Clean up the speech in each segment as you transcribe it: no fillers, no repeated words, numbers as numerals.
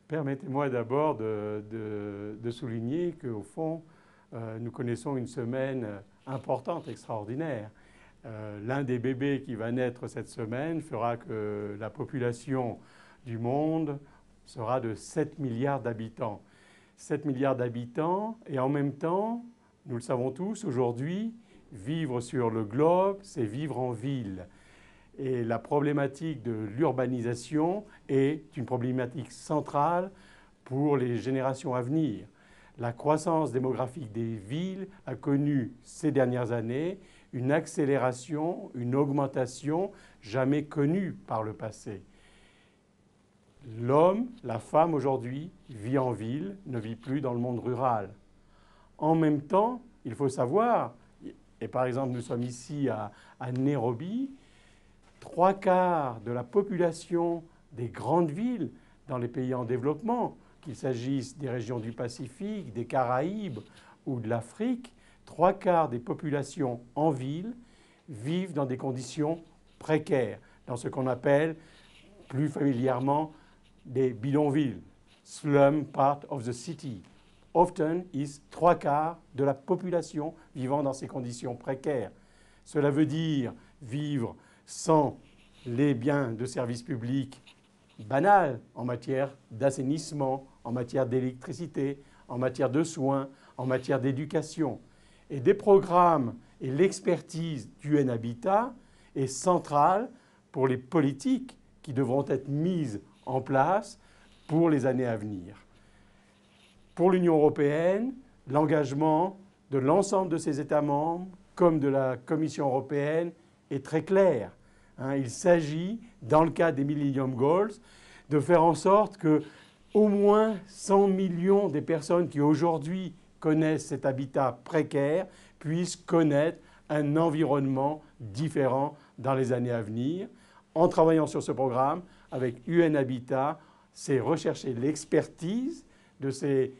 Permettez-moi d'abord de souligner qu'au fond, nous connaissons une semaine importante, extraordinaire. L'un des bébés qui va naître cette semaine fera que la population du monde sera de 7 milliards d'habitants. 7 milliards d'habitants et en même temps, nous le savons tous, aujourd'hui, vivre sur le globe, c'est vivre en ville. Et la problématique de l'urbanisation est une problématique centrale pour les générations à venir. La croissance démographique des villes a connu ces dernières années une accélération, une augmentation jamais connue par le passé. L'homme, la femme aujourd'hui vit en ville, ne vit plus dans le monde rural. En même temps, il faut savoir, et par exemple nous sommes ici à Nairobi, 3/4 de la population des grandes villes dans les pays en développement, qu'il s'agisse des régions du Pacifique, des Caraïbes ou de l'Afrique, 3/4 des populations en ville vivent dans des conditions précaires, dans ce qu'on appelle plus familièrement des bidonvilles, slum part of the city. Often is 3/4 de la population vivant dans ces conditions précaires. Cela veut dire vivre sans les biens de service public banals en matière d'assainissement, en matière d'électricité, en matière de soins, en matière d'éducation. Et des programmes et l'expertise d'UN Habitat est centrale pour les politiques qui devront être mises en place pour les années à venir. Pour l'Union européenne, l'engagement de l'ensemble de ses États membres comme de la Commission européenne est très clair. Il s'agit, dans le cadre des Millennium Goals, de faire en sorte que au moins 100 millions des personnes qui aujourd'hui connaissent cet habitat précaire puissent connaître un environnement différent dans les années à venir. En travaillant sur ce programme, avec UN Habitat, c'est rechercher l'expertise de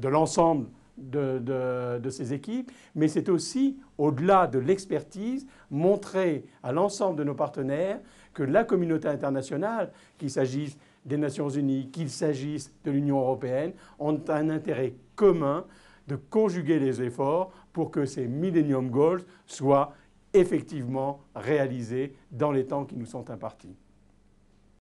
l'ensemble de ces équipes, mais c'est aussi, au-delà de l'expertise, montrer à l'ensemble de nos partenaires que la communauté internationale, qu'il s'agisse des Nations Unies, qu'il s'agisse de l'Union européenne, ont un intérêt commun de conjuguer les efforts pour que ces Millennium Goals soient effectivement réalisés dans les temps qui nous sont impartis.